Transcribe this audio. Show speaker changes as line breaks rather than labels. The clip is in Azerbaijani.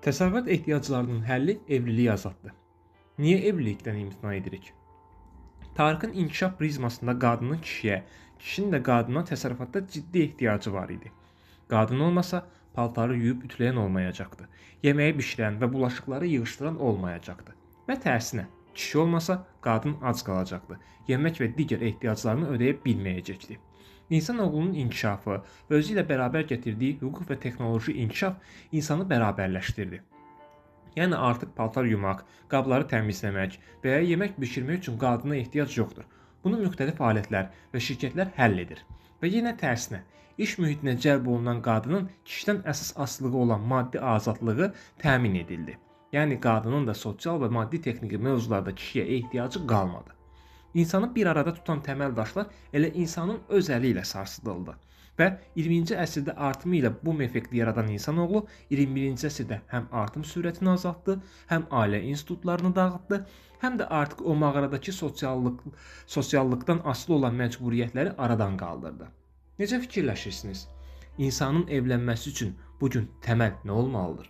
Təsərrüfat ehtiyaclarının həlli evliliyi azaltdı. Niyə evlilikdən imtina edirik? Tarixin inkişaf prizmasında qadının kişiyə, kişinin də qadına təsərrüfatda ciddi ehtiyacı var idi. Qadın olmasa paltarı yuyub ütüləyən olmayacaqdı. Yeməyi bişirən və bulaşıqları yığışdıran olmayacaqdı. Və tərsinə, kişi olmasa qadın ac qalacaqdı. Yemək və digər ehtiyaclarını ödəyə bilməyəcəkdi. İnsanoğlunun inkişafı və özü ilə bərabər gətirdiyi hüquq və texnoloji inkişaf insanı bərabərləşdirdi. Yəni artıq paltar yumaq, qabları təmizləmək və ya yemək bişirmək üçün qadına ehtiyac yoxdur. Bunu müxtəlif alətlər və şirkətlər həll edir. Və yenə tərsinə, iş mühitinə cəlb olunan qadının kişidən əsas asılılığı olan maddi azadlığı təmin edildi. Yəni qadının da sosial və maddi texniki mövzularda kişiyə ehtiyacı qalmadı. İnsanı bir arada tutan təməl daşlar elə insanın öz əli ilə sarsıdıldı. Və 20-ci əsrdə artımı ilə boom effekti yaradan insanoğlu 21-ci əsrdə həm artım sürətini azaltdı, həm ailə institutlarını dağıtdı, həm də artıq o mağaradakı sosiallıqdan asılı olan məcburiyyətləri aradan qaldırdı. Necə fikirləşirsiniz? İnsanın evlənməsi üçün bu gün təməl nə olmalıdır?